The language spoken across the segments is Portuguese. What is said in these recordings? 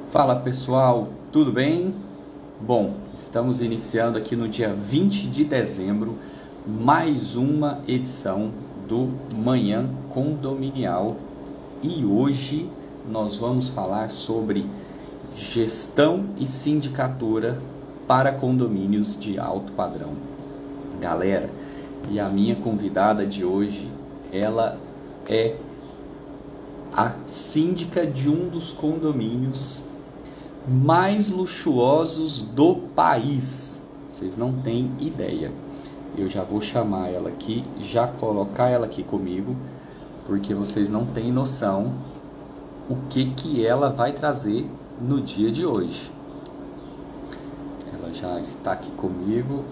Fala pessoal, tudo bem? Bom, estamos iniciando aqui no dia 20 de dezembro mais uma edição do Manhã Condominial e hoje nós vamos falar sobre gestão e sindicatura para condomínios de alto padrão. Galera, e a minha convidada de hoje, ela é a síndica de um dos condomínios mais luxuosos do país. Vocês não têm ideia. Eu já vou chamar ela aqui, já colocar ela aqui comigo, porque vocês não têm noção o que ela vai trazer no dia de hoje. Ela já está aqui comigo.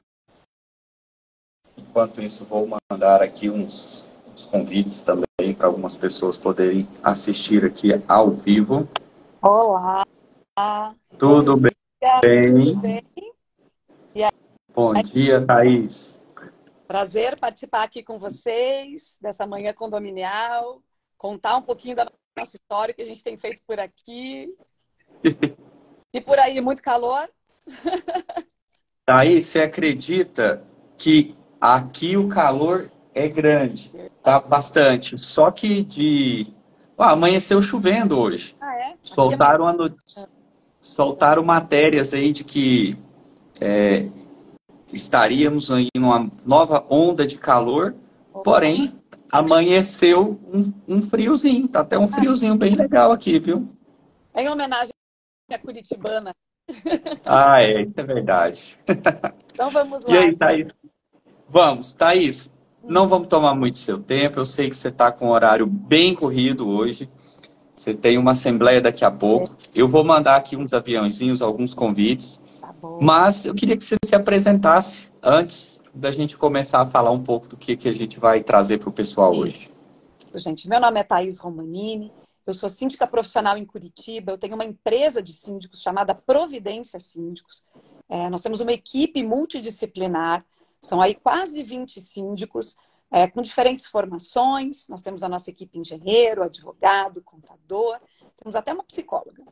Enquanto isso, vou mandar aqui uns convites também para algumas pessoas poderem assistir aqui ao vivo. Olá, Tudo bem? tudo bem? E aí, Bom dia, Thaís. prazer participar aqui com vocês dessa manhã condominial, contar um pouquinho da nossa história que a gente tem feito por aqui. E por aí, muito calor? Thaís, você acredita que aqui o calor é grande? Tá bastante. Só que amanheceu chovendo hoje. Ah, é? Soltaram matérias aí de que estaríamos em uma nova onda de calor, porém amanheceu um friozinho, tá até um friozinho bem legal aqui, viu? Em homenagem à Curitibana. Ah, isso é verdade. Então vamos E lá. aí, Thaís? Vamos, Thaís, não vamos tomar muito seu tempo, eu sei que você está com um horário bem corrido hoje, você tem uma assembleia daqui a pouco, eu vou mandar aqui uns aviãozinhos, alguns convites, Tá bom. mas eu queria que você se apresentasse antes da gente começar a falar um pouco do que a gente vai trazer para o pessoal hoje. Gente, meu nome é Thaís Romanini, eu sou síndica profissional em Curitiba, eu tenho uma empresa de síndicos chamada Providência Síndicos. Nós temos uma equipe multidisciplinar, são aí quase 20 síndicos, com diferentes formações. Nós temos a nossa equipe engenheiro, advogado, contador, temos até uma psicóloga.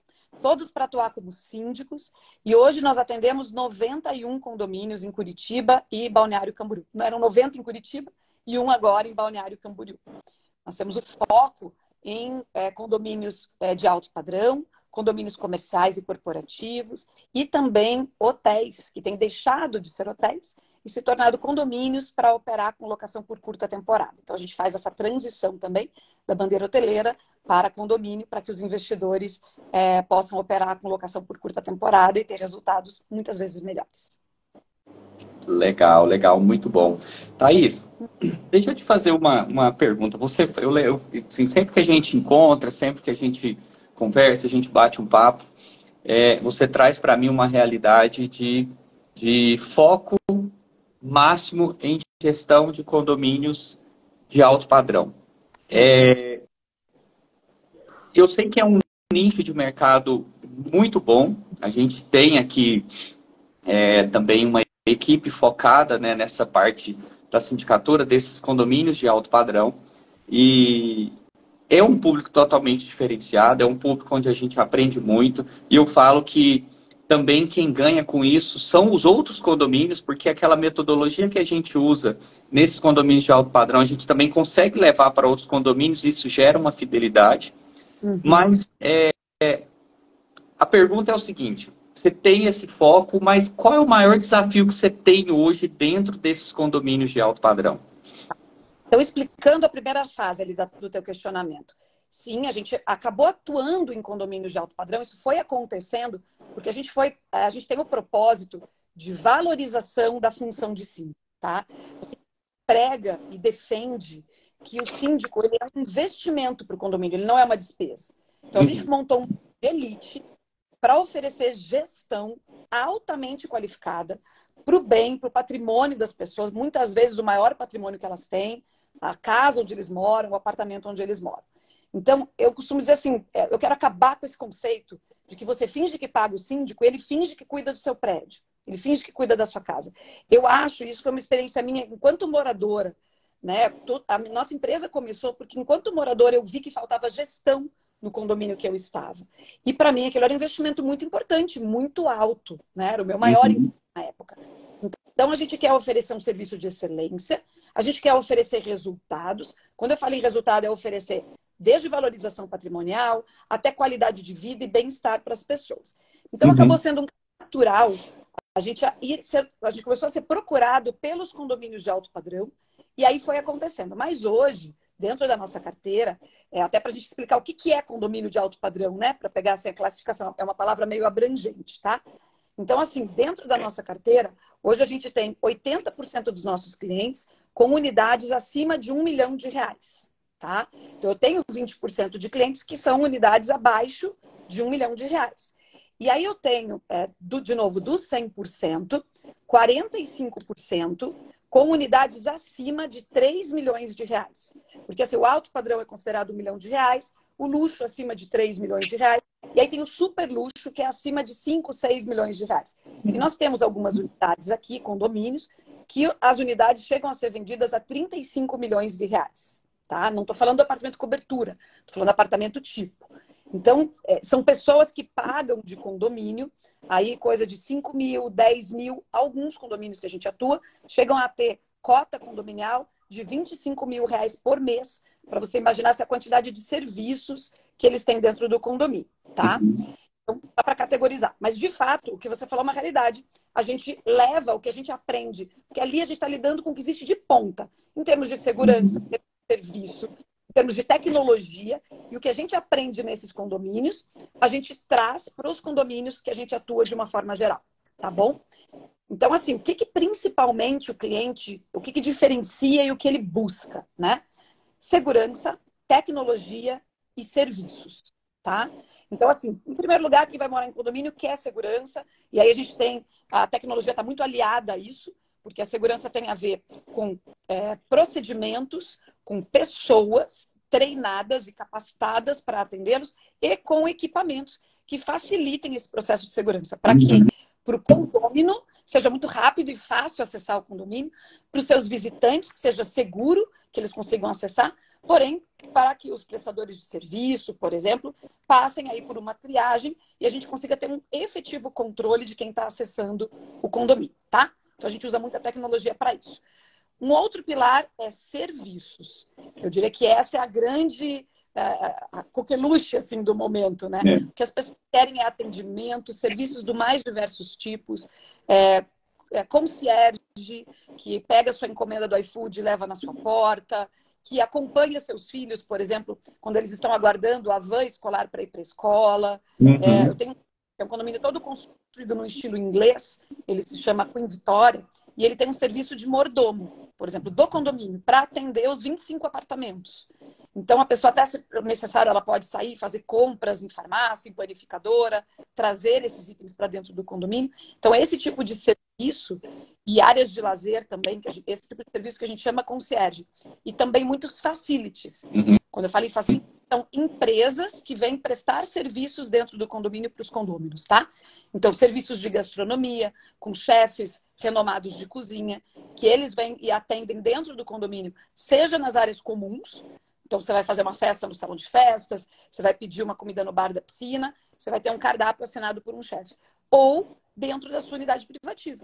Todos para atuar como síndicos. E hoje nós atendemos 91 condomínios em Curitiba e Balneário Camboriú. Não, eram 90 em Curitiba e um agora em Balneário Camboriú. Nós temos o foco em condomínios de alto padrão, condomínios comerciais e corporativos e também hotéis, que têm deixado de ser hotéis e se tornado condomínios para operar com locação por curta temporada. Então, a gente faz essa transição também da bandeira hoteleira para condomínio, para que os investidores possam operar com locação por curta temporada e ter resultados muitas vezes melhores. Legal, legal, muito bom. Thaís, deixa eu te fazer uma pergunta. Assim, sempre que a gente encontra, sempre que a gente conversa, a gente bate um papo, você traz para mim uma realidade de foco máximo em gestão de condomínios de alto padrão. Eu sei que é um nicho de mercado muito bom. A gente tem aqui também uma equipe focada, né, nessa parte da sindicatura desses condomínios de alto padrão. E é um público totalmente diferenciado, é um público onde a gente aprende muito. E eu falo que também quem ganha com isso são os outros condomínios, porque aquela metodologia que a gente usa nesses condomínios de alto padrão, a gente também consegue levar para outros condomínios, e isso gera uma fidelidade. Mas a pergunta é o seguinte: você tem esse foco, mas qual é o maior desafio que você tem hoje dentro desses condomínios de alto padrão? Então, explicando a primeira fase ali do teu questionamento. Sim, a gente acabou atuando em condomínios de alto padrão, isso foi acontecendo porque a gente tem o propósito de valorização da função de síndico, tá? A gente prega e defende que o síndico ele é um investimento para o condomínio, ele não é uma despesa. Então, a gente montou um elite para oferecer gestão altamente qualificada para o bem, para o patrimônio das pessoas, muitas vezes o maior patrimônio que elas têm, a casa onde eles moram, o apartamento onde eles moram. Então, eu costumo dizer assim, eu quero acabar com esse conceito de que você finge que paga o síndico, ele finge que cuida do seu prédio, ele finge que cuida da sua casa. Eu acho, isso foi uma experiência minha enquanto moradora, né? A nossa empresa começou porque enquanto moradora eu vi que faltava gestão no condomínio que eu estava. E para mim aquilo era um investimento muito importante, muito alto, né? Era o meu maior na época. Então a gente quer oferecer um serviço de excelência, a gente quer oferecer resultados. Quando eu falo em resultado, é oferecer desde valorização patrimonial até qualidade de vida e bem-estar para as pessoas. Então acabou sendo um natural. A gente começou a ser procurado pelos condomínios de alto padrão e aí foi acontecendo. Mas hoje, dentro da nossa carteira, até para a gente explicar o que é condomínio de alto padrão, né? Para pegar assim, a classificação, é uma palavra meio abrangente, tá? Então, assim, dentro da nossa carteira, hoje a gente tem 80% dos nossos clientes com unidades acima de R$ 1 milhão, tá? Então, eu tenho 20% de clientes que são unidades abaixo de R$ 1 milhão. E aí eu tenho, de novo, dos 100%, 45% com unidades acima de 3 milhões de reais. Porque assim, o alto padrão é considerado R$ 1 milhão, o luxo acima de 3 milhões de reais, e aí tem o super luxo, que é acima de 5, 6 milhões de reais. E nós temos algumas unidades aqui, condomínios, que as unidades chegam a ser vendidas a 35 milhões de reais. Tá? Não estou falando do apartamento cobertura, estou falando do apartamento tipo. Então, são pessoas que pagam de condomínio, aí coisa de 5 mil, 10 mil, alguns condomínios que a gente atua, chegam a ter cota condominial de 25 mil reais por mês, para você imaginar essa quantidade de serviços que eles têm dentro do condomínio, tá? Então, dá para categorizar. Mas, de fato, o que você falou é uma realidade. A gente leva o que a gente aprende, porque ali a gente está lidando com o que existe de ponta, em termos de segurança, em termos de serviço, em termos de tecnologia, e o que a gente aprende nesses condomínios, a gente traz para os condomínios que a gente atua de uma forma geral, tá bom? Então, assim, o que principalmente o cliente, o que diferencia e o que ele busca, né? Segurança, tecnologia e serviços, tá? Então, assim, em primeiro lugar, quem vai morar em condomínio quer segurança, e aí a gente tem, a tecnologia está muito aliada a isso, porque a segurança tem a ver com procedimentos, com pessoas treinadas e capacitadas para atendê-los e com equipamentos que facilitem esse processo de segurança. Para quê? Para o condômino seja muito rápido e fácil acessar o condomínio, para os seus visitantes que seja seguro que eles consigam acessar, porém, para que os prestadores de serviço, por exemplo, passem aí por uma triagem e a gente consiga ter um efetivo controle de quem está acessando o condomínio, tá? Então, a gente usa muita tecnologia para isso. Um outro pilar é serviços. Eu diria que essa é a grande a coqueluche assim, do momento, né? O que as pessoas querem é atendimento, serviços do mais diversos tipos, concierge, que pega a sua encomenda do iFood e leva na sua porta, que acompanha seus filhos, por exemplo, quando eles estão aguardando a van escolar para ir para a escola. Eu tenho um condomínio todo construído no estilo inglês, ele se chama Queen Victoria, e ele tem um serviço de mordomo, por exemplo, do condomínio, para atender os 25 apartamentos. Então, a pessoa, até se necessário, ela pode sair, fazer compras em farmácia, em panificadora, trazer esses itens para dentro do condomínio. Então, esse tipo de serviço e áreas de lazer também, esse tipo de serviço que a gente chama concierge. E também muitos facilities. Quando eu falo em facilities, são empresas que vêm prestar serviços dentro do condomínio para os condôminos, tá? Então, serviços de gastronomia, com chefes renomados de cozinha, que eles vêm e atendem dentro do condomínio, seja nas áreas comuns. Então, você vai fazer uma festa no salão de festas, você vai pedir uma comida no bar da piscina, você vai ter um cardápio assinado por um chefe. Ou dentro da sua unidade privativa.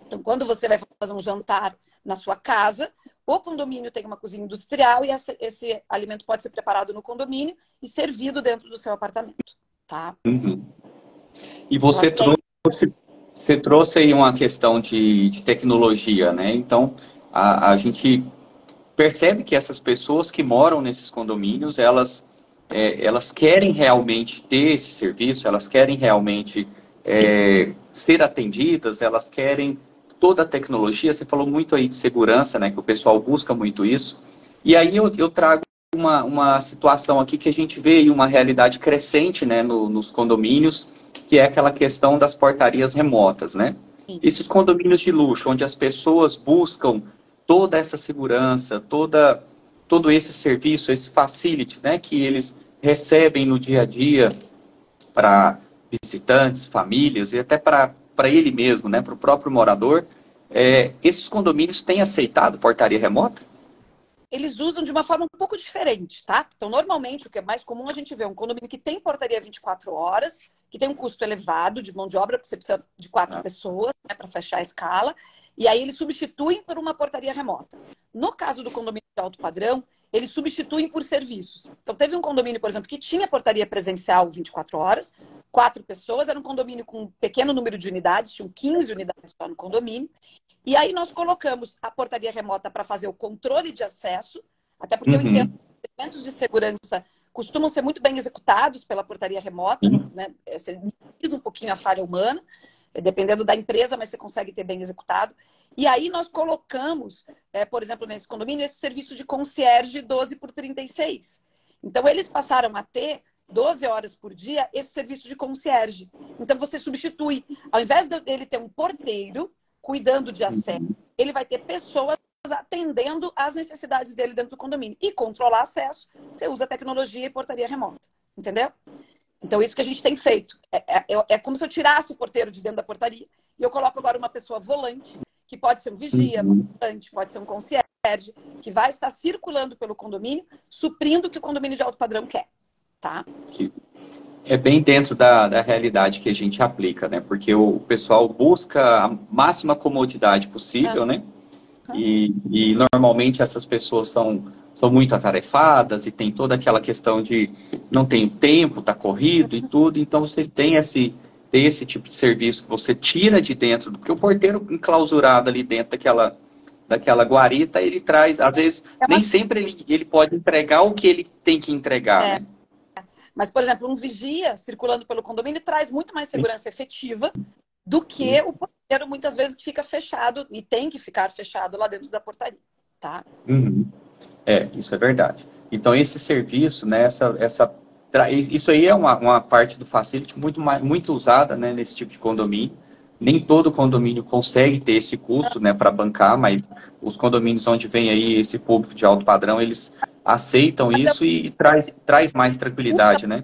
Então, quando você vai fazer um jantar na sua casa, o condomínio tem uma cozinha industrial e esse alimento pode ser preparado no condomínio e servido dentro do seu apartamento, tá? E você trouxe aí uma questão de tecnologia, né? Então, a gente percebe que essas pessoas que moram nesses condomínios, elas querem realmente ter esse serviço, elas querem realmente ser atendidas, elas querem toda a tecnologia. Você falou muito aí de segurança, né, que o pessoal busca muito isso. E aí eu trago uma situação aqui que a gente vê aí uma realidade crescente, né, nos condomínios, que é aquela questão das portarias remotas, né? Esses condomínios de luxo, onde as pessoas buscam toda essa segurança, todo esse serviço, esse facility, né, que eles recebem no dia a dia para visitantes, famílias e até para ele mesmo, né, para o próprio morador. Esses condomínios têm aceitado portaria remota? eles usam de uma forma um pouco diferente, tá? Então, normalmente, o que é mais comum, a gente vê um condomínio que tem portaria 24 horas, que tem um custo elevado de mão de obra, porque você precisa de 4 pessoas, né, para fechar a escala, e aí eles substituem por uma portaria remota. No caso do condomínio de alto padrão, eles substituem por serviços. Então, teve um condomínio, por exemplo, que tinha portaria presencial 24 horas, 4 pessoas, era um condomínio com um pequeno número de unidades, tinham 15 unidades só no condomínio, e aí nós colocamos a portaria remota para fazer o controle de acesso, até porque eu entendo que os elementos de segurança costumam ser muito bem executados pela portaria remota, né? Você minimiza um pouquinho a falha humana, dependendo da empresa, mas você consegue ter bem executado. E aí nós colocamos, por exemplo, nesse condomínio, esse serviço de concierge 12 por 36. Então, eles passaram a ter 12 horas por dia esse serviço de concierge. Então, você substitui, ao invés dele ter um porteiro cuidando de acesso, ele vai ter pessoas atendendo às necessidades dele dentro do condomínio. E controlar acesso, você usa tecnologia e portaria remota. Entendeu? Então, isso que a gente tem feito. É como se eu tirasse o porteiro de dentro da portaria e eu coloco agora uma pessoa volante, que pode ser um vigia, volante, pode ser um concierge, que vai estar circulando pelo condomínio, suprindo o que o condomínio de alto padrão quer. Tá? É bem dentro da realidade que a gente aplica, né? Porque o pessoal busca a máxima comodidade possível, né? E normalmente essas pessoas são muito atarefadas e tem toda aquela questão de não tem tempo, tá corrido e tudo. Então, vocês têm esse tipo de serviço que você tira de dentro, porque o porteiro enclausurado ali dentro daquela guarita, ele traz, às vezes, nem sempre ele pode entregar o que ele tem que entregar, né? Mas, por exemplo, um vigia circulando pelo condomínio traz muito mais segurança efetiva do que o porteiro, muitas vezes, que fica fechado e tem que ficar fechado lá dentro da portaria, tá? Isso é verdade. Então, esse serviço, né, isso aí é uma parte do facility muito usada, né, nesse tipo de condomínio. Nem todo condomínio consegue ter esse custo, né, para bancar, mas os condomínios onde vem aí esse público de alto padrão, eles aceitam isso e traz mais tranquilidade, né?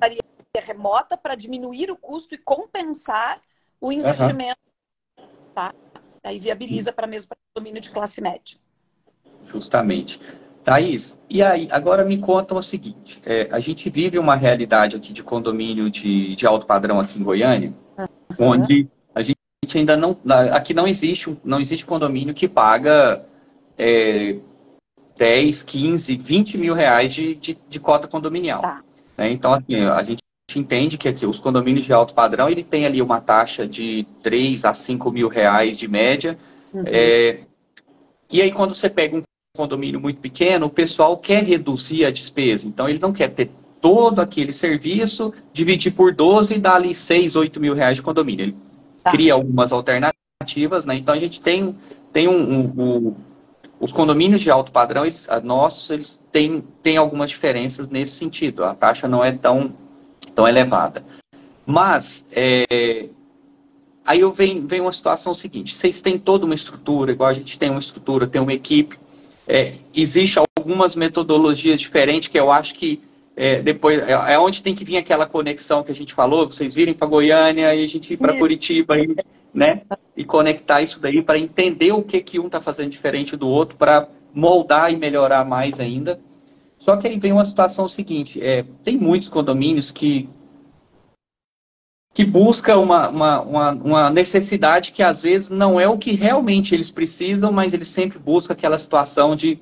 Remota para diminuir o custo e compensar o investimento, tá? Aí viabiliza para mesmo para condomínio de classe média. Justamente. Thaís, e aí, agora me conta o seguinte, a gente vive uma realidade aqui de condomínio de alto padrão aqui em Goiânia, onde a gente ainda não, aqui não existe condomínio que paga 10, 15, 20 mil reais de cota condominial. Tá. Então, assim, a gente entende que aqui os condomínios de alto padrão, ele tem ali uma taxa de 3 a 5 mil reais de média. E aí, quando você pega um condomínio muito pequeno, o pessoal quer reduzir a despesa. Então, ele não quer ter todo aquele serviço, dividir por 12 e dar ali 6, 8 mil reais de condomínio. Ele cria algumas alternativas, né? Então, a gente tem os condomínios de alto padrão, eles têm algumas diferenças nesse sentido. A taxa não é tão elevada. Mas, aí vem uma situação seguinte. Vocês têm toda uma estrutura, igual a gente tem uma estrutura, tem uma equipe. Existe algumas metodologias diferentes que eu acho que depois é onde tem que vir aquela conexão que a gente falou, vocês virem para Goiânia e a gente ir para Curitiba, né? E conectar isso daí para entender o que um está fazendo diferente do outro, para moldar e melhorar mais ainda. Só que aí vem uma situação seguinte, tem muitos condomínios que busca uma necessidade que às vezes não é o que realmente eles precisam, mas eles sempre buscam aquela situação de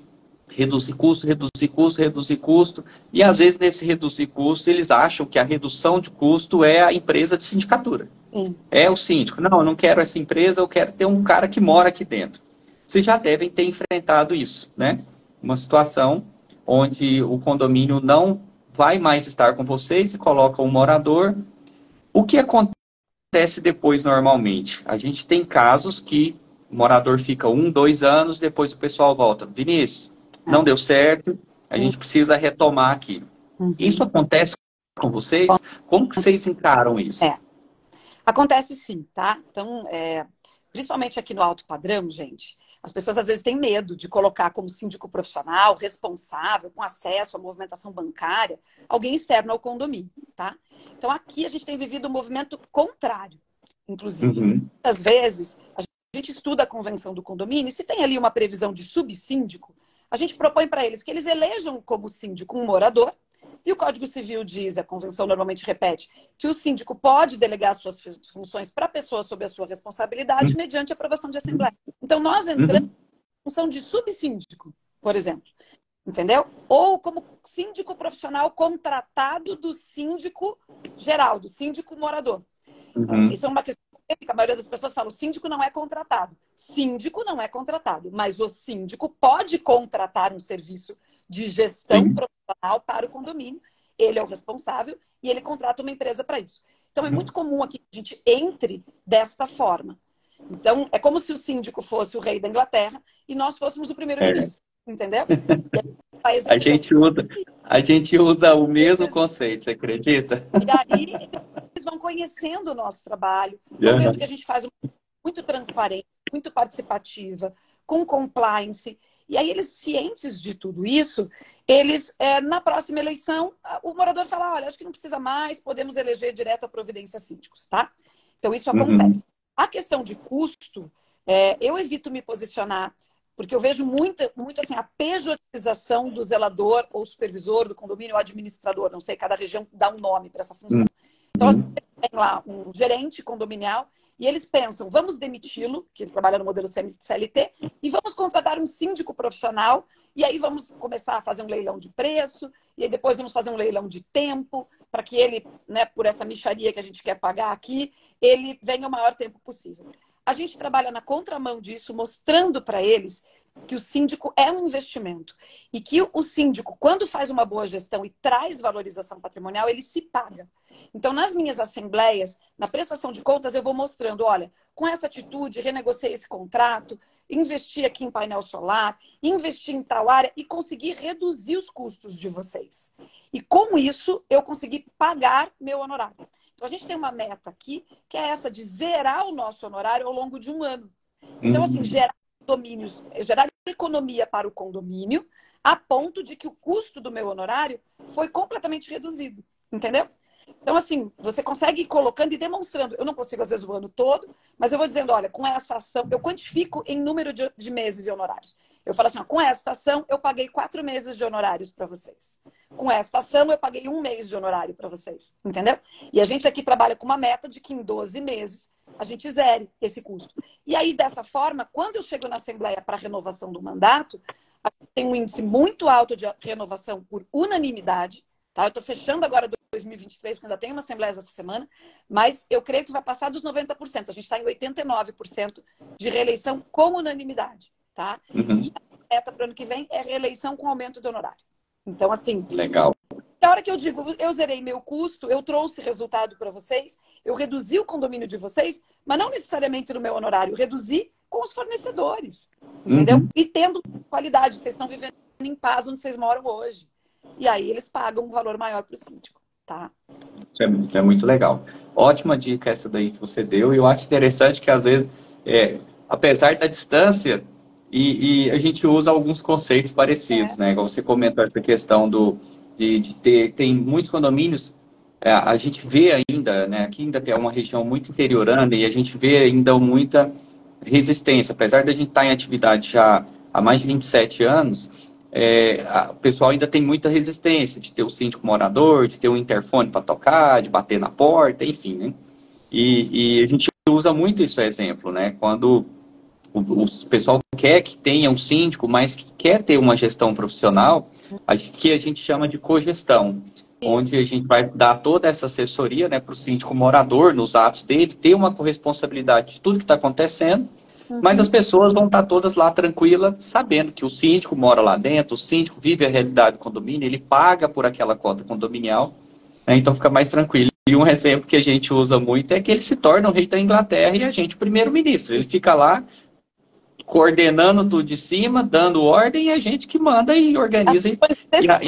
reduzir custo, reduzir custo, reduzir custo, e às vezes nesse reduzir custo eles acham que a redução de custo é a empresa de sindicatura. Sim. É o síndico. Não, eu não quero essa empresa, eu quero ter um cara que mora aqui dentro. Vocês já devem ter enfrentado isso, né? Uma situação onde o condomínio não vai mais estar com vocês e coloca um morador. O que acontece depois normalmente? A gente tem casos que o morador fica 1, 2 anos, depois o pessoal volta. Vinícius, não deu certo, a gente precisa retomar aqui. Isso acontece com vocês? Como que vocês encaram isso? Acontece sim, tá? Então, principalmente aqui no alto padrão, gente, as pessoas às vezes têm medo de colocar como síndico profissional, responsável, com acesso à movimentação bancária, alguém externo ao condomínio, tá? Então, aqui a gente tem vivido um movimento contrário, inclusive. Muitas vezes, a gente estuda a convenção do condomínio e se tem ali uma previsão de subsíndico, a gente propõe para eles que eles elejam como síndico um morador, e o Código Civil diz, a Convenção normalmente repete, que o síndico pode delegar suas funções para a pessoa sob a sua responsabilidade mediante aprovação de assembleia. Então, nós entramos em função de subsíndico, por exemplo. Entendeu? Ou como síndico profissional contratado do síndico geral, do síndico morador. Isso é uma questão que a maioria das pessoas fala, o síndico não é contratado. Síndico não é contratado, mas o síndico pode contratar um serviço de gestão profissional para o condomínio. Ele é o responsável e ele contrata uma empresa para isso. Então, é muito comum aqui que a gente entre desta forma. Então, é como se o síndico fosse o rei da Inglaterra e nós fôssemos o primeiro-ministro. Entendeu? A gente usa o mesmo conceito, você acredita? E aí eles vão conhecendo o nosso trabalho, vão vendo que a gente faz muito transparente, muito participativa, com compliance. E aí eles, cientes de tudo isso, eles, na próxima eleição, o morador fala, olha, acho que não precisa mais, podemos eleger direto a Providência Síndicos, tá? Então isso acontece. A questão de custo, eu evito me posicionar porque eu vejo muito assim, a pejotização do zelador ou supervisor do condomínio, ou administrador, não sei, cada região dá um nome para essa função. Então, às vezes, tem lá um gerente condominial e eles pensam, vamos demiti-lo, que ele trabalha no modelo CLT, e vamos contratar um síndico profissional, e aí vamos começar a fazer um leilão de preço, e aí depois vamos fazer um leilão de tempo, para que ele, né, por essa mixaria que a gente quer pagar aqui, ele venha o maior tempo possível. A gente trabalha na contramão disso, mostrando para eles que o síndico é um investimento e que o síndico, quando faz uma boa gestão e traz valorização patrimonial, ele se paga. Então, nas minhas assembleias, na prestação de contas, eu vou mostrando, olha, com essa atitude, renegociei esse contrato, investi aqui em painel solar, investi em tal área e consegui reduzir os custos de vocês. E com isso, eu consegui pagar meu honorário. Então, a gente tem uma meta aqui, que é essa de zerar o nosso honorário ao longo de um ano. Então, assim, gerar economia para o condomínio, a ponto de que o custo do meu honorário foi completamente reduzido. Entendeu? Então, assim, você consegue ir colocando e demonstrando. Eu não consigo, às vezes, o ano todo, mas eu vou dizendo, olha, com essa ação, eu quantifico em número de meses e honorários. Eu falo assim, ó, com esta ação, eu paguei 4 meses de honorários para vocês. Com esta ação, eu paguei 1 mês de honorário para vocês. Entendeu? E a gente aqui trabalha com uma meta de que em 12 meses a gente zere esse custo. E aí, dessa forma, quando eu chego na Assembleia para a renovação do mandato, a gente tem um índice muito alto de renovação por unanimidade. Tá? Eu estou fechando agora 2023, porque ainda tem uma Assembleia essa semana, mas eu creio que vai passar dos 90%. A gente está em 89% de reeleição com unanimidade. Tá? E a meta para o ano que vem é reeleição com aumento do honorário. Então, assim... Legal. A hora que eu digo, eu zerei meu custo, eu trouxe resultado para vocês, eu reduzi o condomínio de vocês, mas não necessariamente no meu honorário, reduzi com os fornecedores, entendeu? E tendo qualidade, vocês estão vivendo em paz onde vocês moram hoje. E aí eles pagam um valor maior para o síndico, tá? Isso é muito legal. Ótima dica essa daí que você deu, e eu acho interessante que às vezes, apesar da distância, e a gente usa alguns conceitos parecidos, né? Igual você comentou essa questão de ter, tem muitos condomínios, a gente vê ainda, né? Aqui ainda tem uma região muito interiorana e a gente vê ainda muita resistência. Apesar da gente estar em atividade já há mais de 27 anos, o pessoal ainda tem muita resistência de ter o síndico morador, de ter um interfone para tocar, de bater na porta, enfim, né? E a gente usa muito isso, exemplo, né? Quando o pessoal quer que tenha um síndico, mas que quer ter uma gestão profissional, que a gente chama de cogestão, onde a gente vai dar toda essa assessoria, né, para o síndico morador, nos atos dele, ter uma corresponsabilidade de tudo que está acontecendo, mas as pessoas vão estar todas lá tranquilas, sabendo que o síndico mora lá dentro, o síndico vive a realidade do condomínio, ele paga por aquela cota condominial, né, então fica mais tranquilo. E um exemplo que a gente usa muito é que ele se torna o rei da Inglaterra e a gente o primeiro-ministro. Ele fica lá coordenando tudo de cima, dando ordem, e a gente que manda e organiza e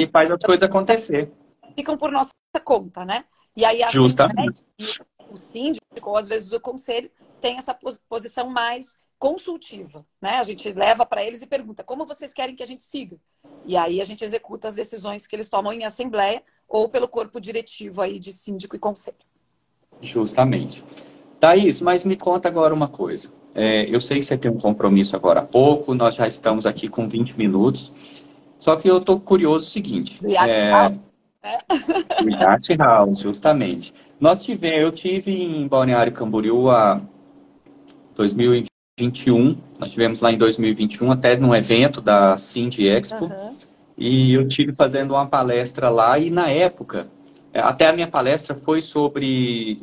faz as coisas acontecer. Ficam por nossa conta, né? E aí justamente o síndico, ou às vezes o conselho, tem essa posição mais consultiva, né? A gente leva para eles e pergunta, como vocês querem que a gente siga? E aí a gente executa as decisões que eles tomam em assembleia ou pelo corpo diretivo aí de síndico e conselho. Justamente. Thaís, mas me conta agora uma coisa. Eu sei que você tem um compromisso agora há pouco, nós já estamos aqui com 20 minutos, só que eu estou curioso o seguinte, Do Yacht House, né? o Yacht House, justamente. Eu tive em Balneário Camboriú há 2021, nós tivemos lá em 2021, até num evento da Cindy Expo, Aham. e eu tive fazendo uma palestra lá, e na época, até a minha palestra foi sobre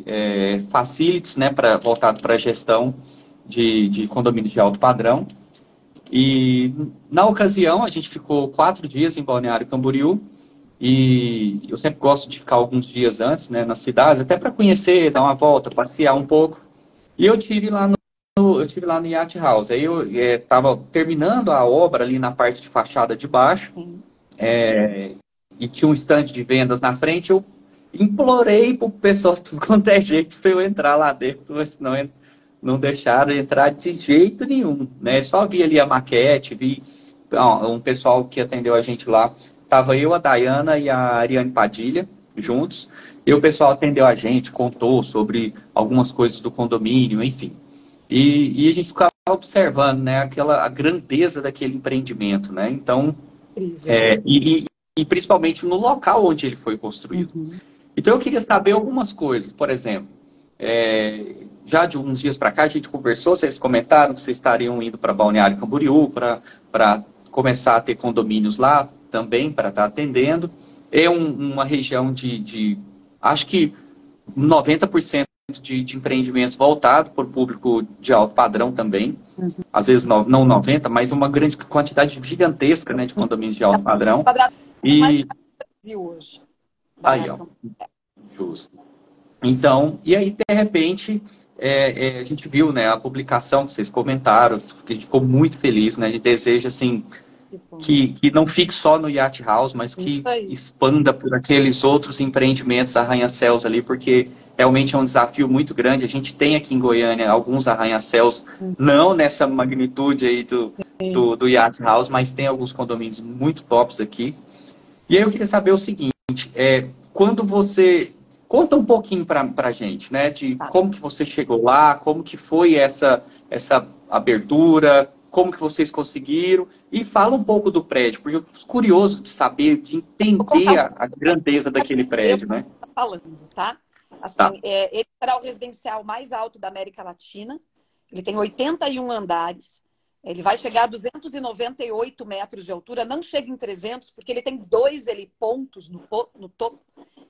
facilities, né, voltado para a gestão de condomínios de alto padrão. E na ocasião, a gente ficou 4 dias em Balneário Camboriú, e eu sempre gosto de ficar alguns dias antes, né, nas cidades, até para conhecer, dar uma volta, passear um pouco. E eu tive lá no Yacht House. Aí eu estava terminando a obra ali na parte de fachada de baixo, Sim. e tinha um stand de vendas na frente. Eu implorei pro pessoal de tudo quanto é jeito para eu entrar lá dentro, mas não deixaram entrar de jeito nenhum, né? Só vi ali a maquete, vi um pessoal que atendeu a gente lá. Tava eu, a Dayana e a Ariane Padilha juntos. E o pessoal atendeu a gente, contou sobre algumas coisas do condomínio, enfim. E a gente ficava observando, né, a grandeza daquele empreendimento, né? Então, Incrível. é, e, e principalmente no local onde ele foi construído. Uhum. Então, eu queria saber algumas coisas. Por exemplo, já de uns dias para cá, a gente conversou, vocês comentaram que vocês estariam indo para Balneário Camboriú para começar a ter condomínios lá também, para estar atendendo. Uma região acho que 90% de empreendimentos voltados para o público de alto padrão também. Uhum. Às vezes não 90, mas uma grande quantidade gigantesca, né, de condomínios de É alto o padrão. quadrado mais E caro do Brasil hoje. aí, Balneário ó, Camboriú. justo. Então, e aí, de repente, a gente viu, né, a publicação que vocês comentaram, que a gente ficou muito feliz, né? A gente deseja, assim, Tipo, que não fique só no Yacht House, mas isso que aí. expanda por aqueles outros empreendimentos arranha-céus ali, porque realmente é um desafio muito grande. A gente tem aqui em Goiânia alguns arranha-céus, não nessa magnitude aí do Yacht House, mas tem alguns condomínios muito tops aqui. E aí eu queria saber o seguinte, quando você... Conta um pouquinho para a gente, né, de Tá. como que você chegou lá, como que foi essa abertura, como que vocês conseguiram, e fala um pouco do prédio, porque eu fico curioso de saber, de Vou contar entender um a grandeza daquele prédio, né? falando, tá? Tá. Assim, ele será o residencial mais alto da América Latina. Ele tem 81 andares. Ele vai chegar a 298 metros de altura. Não chega em 300, porque ele tem 2 helipontos no topo.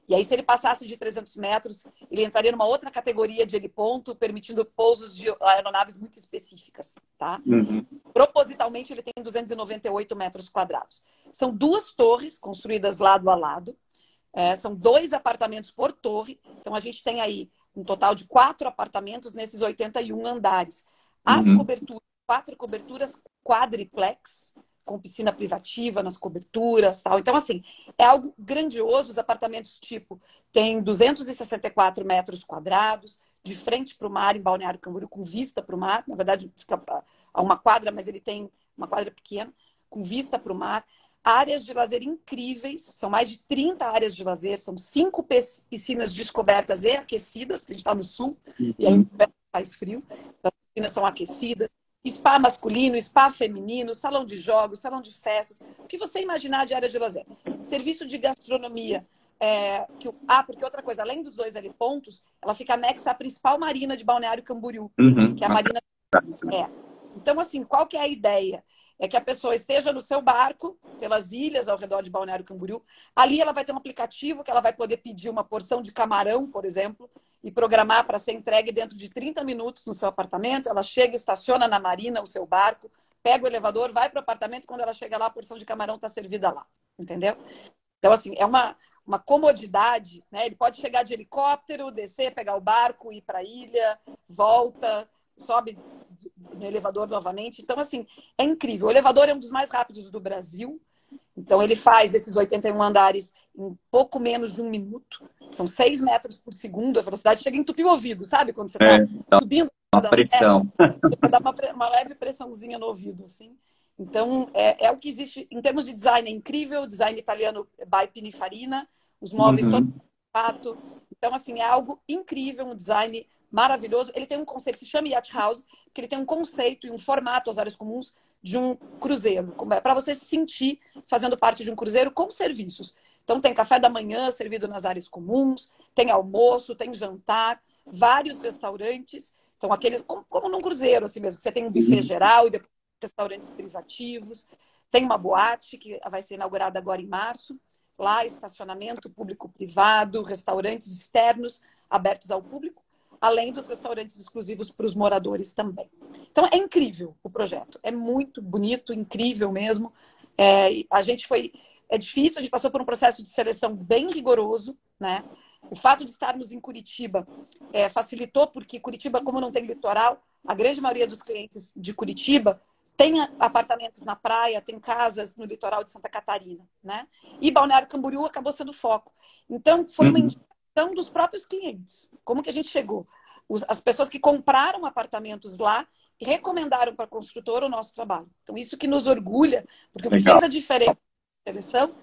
E aí, se ele passasse de 300 metros, ele entraria numa outra categoria de heliponto, permitindo pousos de aeronaves muito específicas, tá? Uhum. Propositalmente, ele tem 298 metros quadrados. São 2 torres construídas lado a lado. São 2 apartamentos por torre. Então, a gente tem aí um total de 4 apartamentos nesses 81 andares. As Uhum. coberturas, 4 coberturas quadriplex, com piscina privativa nas coberturas, tal. Então, assim, é algo grandioso. Os apartamentos, tipo, tem 264 metros quadrados, de frente para o mar, em Balneário Camboriú, com vista para o mar. Na verdade, fica a uma quadra, mas ele tem uma quadra pequena, com vista para o mar. Áreas de lazer incríveis, são mais de 30 áreas de lazer, são 5 piscinas descobertas e aquecidas, porque a gente está no sul, e aí faz frio, então as piscinas são aquecidas. Spa masculino, spa feminino, salão de jogos, salão de festas, o que você imaginar de área de lazer. Serviço de gastronomia. Porque outra coisa, além dos 2 helipontos, ela fica anexa à principal marina de Balneário Camboriú, Uhum. que é a Marina. Então, assim, qual que é a ideia? É que a pessoa esteja no seu barco, pelas ilhas ao redor de Balneário Camboriú. Ali ela vai ter um aplicativo que ela vai poder pedir uma porção de camarão, por exemplo, e programar para ser entregue dentro de 30 minutos no seu apartamento. Ela chega, estaciona na marina o seu barco, pega o elevador, vai para o apartamento. Quando ela chega lá, a porção de camarão está servida lá. Entendeu? Então, assim, é uma comodidade, né? Ele pode chegar de helicóptero, descer, pegar o barco, ir para a ilha, volta, sobe no elevador novamente. Então, assim, é incrível. O elevador é um dos mais rápidos do Brasil. Então, ele faz esses 81 andares em pouco menos de 1 minuto. São 6 metros por segundo. A velocidade chega a entupir o ouvido, sabe? Quando você está subindo Uma pressão. para dar uma leve pressãozinha no ouvido, assim. Então, é o que existe em termos de design. É incrível. Design italiano by Pininfarina. Os móveis todos fato. Então, assim, é algo incrível, um design maravilhoso. Ele tem um conceito, se chama Yacht House, que ele tem um conceito e um formato, as áreas comuns, de um cruzeiro, para você se sentir fazendo parte de um cruzeiro com serviços. Então, tem café da manhã servido nas áreas comuns, tem almoço, tem jantar, vários restaurantes. Então, aqueles, como num cruzeiro, assim mesmo, que você tem um buffet geral e depois restaurantes privativos. Tem uma boate que vai ser inaugurada agora em março. Lá, estacionamento público-privado, restaurantes externos abertos ao público, além dos restaurantes exclusivos para os moradores também. Então, é incrível o projeto. É muito bonito, incrível mesmo. A gente foi... É difícil, a gente passou por um processo de seleção bem rigoroso, né? O fato de estarmos em Curitiba facilitou, porque Curitiba, como não tem litoral, a grande maioria dos clientes de Curitiba tem apartamentos na praia, tem casas no litoral de Santa Catarina, né? E Balneário Camboriú acabou sendo foco. Então, foi uma indicação dos próprios clientes. Como que a gente chegou? As pessoas que compraram apartamentos lá e recomendaram para a construtora o nosso trabalho. Então, isso que nos orgulha, porque o que fez a diferença na seleção,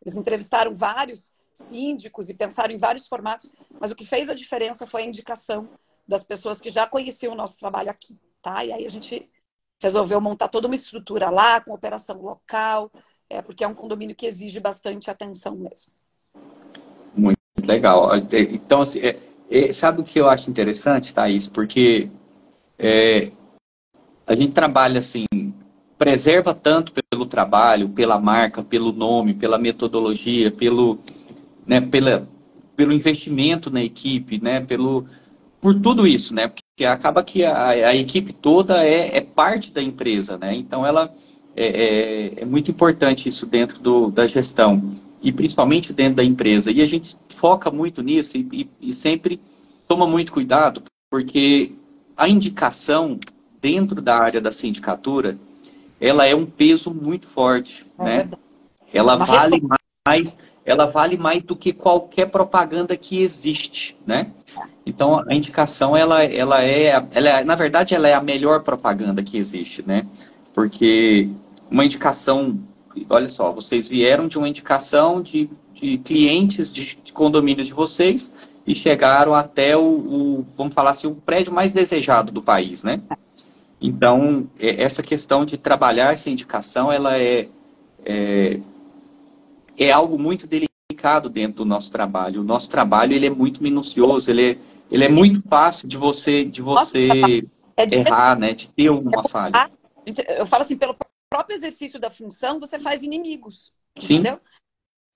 eles entrevistaram vários síndicos e pensaram em vários formatos, mas o que fez a diferença foi a indicação das pessoas que já conheciam o nosso trabalho aqui, tá? E aí a gente resolveu montar toda uma estrutura lá, com operação local, porque é um condomínio que exige bastante atenção mesmo. Muito legal. Então, assim, sabe o que eu acho interessante, Thaís? Porque a gente trabalha assim, preserva tanto pelo trabalho, pela marca, pelo nome, pela metodologia, pelo investimento na equipe, né? Por tudo isso, né? Porque acaba que a equipe toda é parte da empresa, né? Então ela é muito importante isso dentro da gestão e principalmente dentro da empresa. E a gente foca muito nisso e sempre toma muito cuidado, porque a indicação dentro da área da sindicatura, ela é um peso muito forte, né? Ela vale mais do que qualquer propaganda que existe, né? Então, a indicação, na verdade, ela é a melhor propaganda que existe, né? Porque uma indicação, olha só, vocês vieram de uma indicação de clientes de condomínio de vocês e chegaram até vamos falar assim, o prédio mais desejado do país, né? Então, essa questão de trabalhar essa indicação, ela é algo muito delicado dentro do nosso trabalho. O nosso trabalho, ele é muito minucioso, ele é muito fácil de você errar, né? De ter uma falha. Eu falo assim, pelo próprio exercício da função, você faz inimigos, Sim. Entendeu?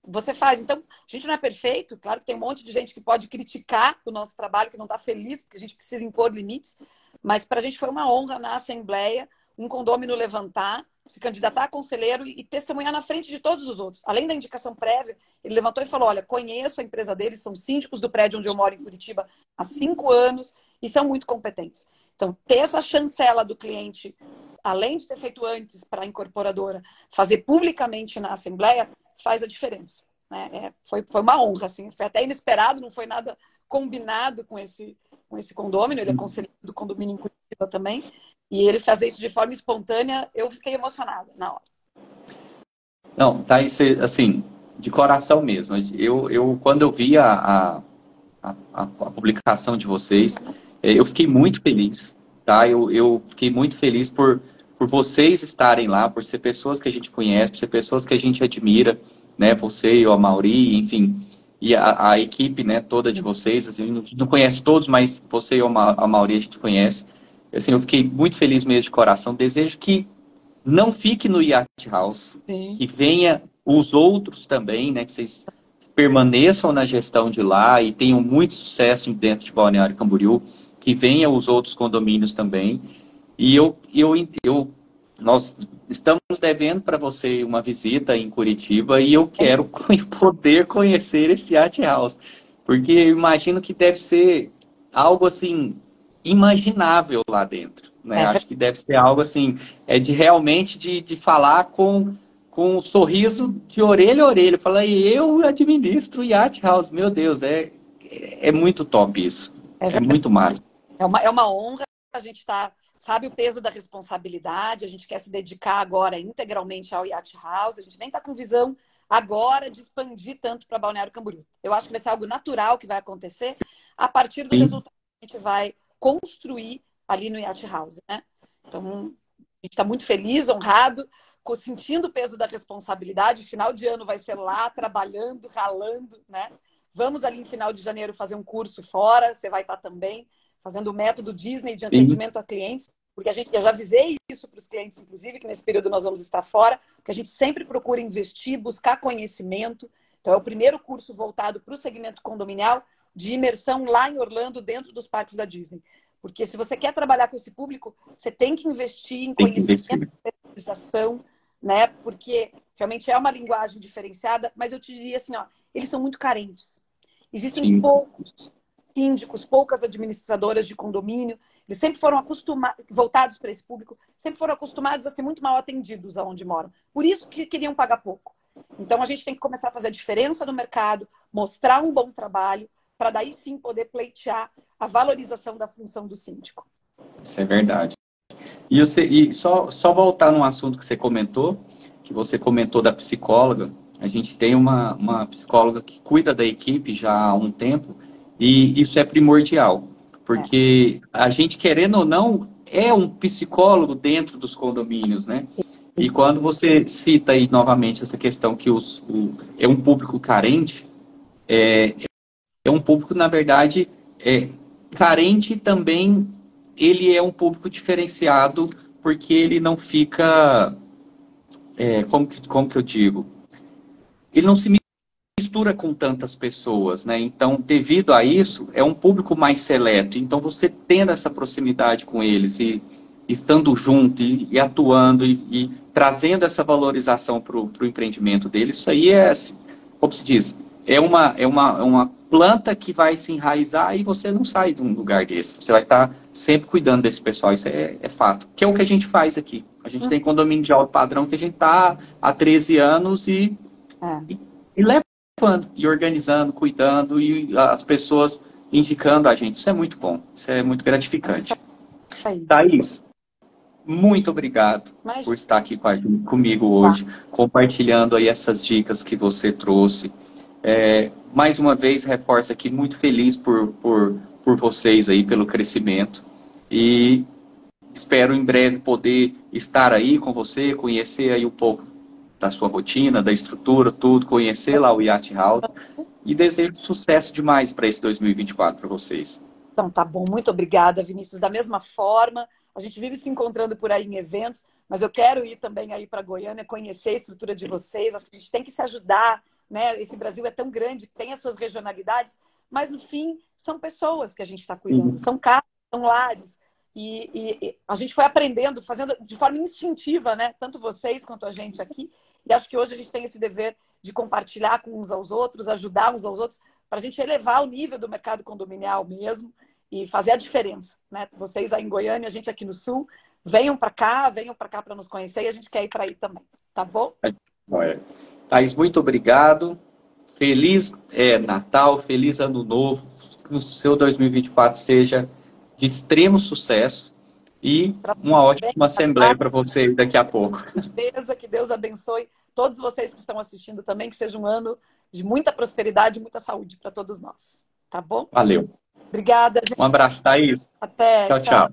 Você faz. Então, a gente não é perfeito, claro que tem um monte de gente que pode criticar o nosso trabalho, que não está feliz, porque a gente precisa impor limites, mas para a gente foi uma honra na Assembleia um condômino levantar, se candidatar a conselheiro e testemunhar na frente de todos os outros. Além da indicação prévia, ele levantou e falou, olha, conheço a empresa deles, são síndicos do prédio onde eu moro em Curitiba há 5 anos e são muito competentes. Então, ter essa chancela do cliente, além de ter feito antes para a incorporadora, fazer publicamente na Assembleia, faz a diferença. Né? Foi uma honra, assim. Foi até inesperado, não foi nada combinado com esse condômino, ele é conselheiro do condomínio em Curitiba também, e ele fazer isso de forma espontânea, eu fiquei emocionada na hora. Não, tá isso assim, de coração mesmo. Quando eu vi a publicação de vocês, eu fiquei muito feliz, tá? Eu fiquei muito feliz por vocês estarem lá, por ser pessoas que a gente conhece, por ser pessoas que a gente admira, né? Você e o Amaury, enfim, e a equipe, né, toda de vocês, assim, não conhece todos, mas você e o Amaury a gente conhece. Assim, eu fiquei muito feliz mesmo de coração. Desejo que não fique no Yacht House, Sim. que venha os outros também, né? Que vocês permaneçam na gestão de lá e tenham muito sucesso dentro de Balneário Camboriú, que venha os outros condomínios também. E nós estamos devendo para você uma visita em Curitiba e eu quero poder conhecer esse Yacht House, porque eu imagino que deve ser algo assim imaginável lá dentro, né? Acho que deve ser algo assim, realmente de falar com um sorriso de orelha a orelha. Fala, eu administro o Yacht House, meu Deus, é muito top isso. É muito massa. É uma honra, a gente sabe o peso da responsabilidade, a gente quer se dedicar agora integralmente ao Yacht House, a gente nem está com visão agora de expandir tanto para Balneário Camboriú. Eu acho que vai ser algo natural que vai acontecer a partir do Sim. resultado que a gente vai construir ali no Yacht House, né? Então, a gente está muito feliz, honrado, sentindo o peso da responsabilidade. Final de ano vai ser lá, trabalhando, ralando, né? Vamos ali em final de janeiro fazer um curso fora, você vai estar também fazendo o método Disney de atendimento a clientes, porque eu já avisei isso para os clientes, inclusive, que nesse período nós vamos estar fora, porque a gente sempre procura investir, buscar conhecimento. Então, é o primeiro curso voltado para o segmento condominial de imersão lá em Orlando, dentro dos parques da Disney. Porque se você quer trabalhar com esse público, você tem que investir em conhecimento, especialização, né? Porque realmente é uma linguagem diferenciada, mas eu te diria assim, ó, eles são muito carentes. Existem poucos síndicos, poucas administradoras de condomínio. Eles sempre foram voltados para esse público, sempre foram acostumados a ser muito mal atendidos aonde moram. Por isso que queriam pagar pouco. Então, a gente tem que começar a fazer a diferença no mercado, mostrar um bom trabalho, para daí sim poder pleitear a valorização da função do síndico. Isso é verdade. E só voltar num assunto que você comentou da psicóloga. A gente tem uma psicóloga que cuida da equipe já há um tempo, e isso é primordial, porque a gente, querendo ou não, é um psicólogo dentro dos condomínios, né? E quando você cita aí novamente essa questão que é um público carente, é um público, na verdade, carente também. Ele é um público diferenciado porque ele não fica, como que eu digo? Ele não se mistura com tantas pessoas, né? Então, devido a isso, é um público mais seleto. Então, você tendo essa proximidade com eles e estando junto e atuando e trazendo essa valorização para o empreendimento deles, isso aí é, como se diz, é uma planta que vai se enraizar e você não sai de um lugar desse. Você vai estar sempre cuidando desse pessoal, isso é fato. Que é o que a gente faz aqui. A gente tem condomínio de alto padrão que a gente está há 13 anos e levando, e organizando, cuidando, e as pessoas indicando a gente. Isso é muito bom, isso é muito gratificante. Thaís, muito obrigado por estar aqui comigo hoje, compartilhando aí essas dicas que você trouxe. Mais uma vez, reforço aqui, muito feliz por vocês aí, pelo crescimento. E espero em breve poder estar aí com você, conhecer aí um pouco da sua rotina, da estrutura, tudo, conhecer lá o Yacht House. E desejo sucesso demais para esse 2024 para vocês. Então, tá bom. Muito obrigada, Vinícius. Da mesma forma, a gente vive se encontrando por aí em eventos, mas eu quero ir também aí para Goiânia, conhecer a estrutura de vocês. Acho que a gente tem que se ajudar, né? Esse Brasil é tão grande, tem as suas regionalidades, mas no fim são pessoas que a gente está cuidando, são casas, são lares. E a gente foi aprendendo, fazendo de forma instintiva, né? Tanto vocês quanto a gente aqui. E acho que hoje a gente tem esse dever de compartilhar com uns aos outros, ajudar uns aos outros, para a gente elevar o nível do mercado condominial mesmo e fazer a diferença, né? Vocês aí em Goiânia, a gente aqui no Sul, venham para cá para nos conhecer e a gente quer ir para aí também, tá bom? Thaís, muito obrigado. Feliz Natal, feliz Ano Novo. Que o seu 2024 seja de extremo sucesso e uma ótima assembleia para você daqui a pouco. Beleza, que Deus abençoe todos vocês que estão assistindo também, que seja um ano de muita prosperidade e muita saúde para todos nós, tá bom? Valeu. Obrigada, gente. Um abraço, Thaís. Até. Tchau, tchau.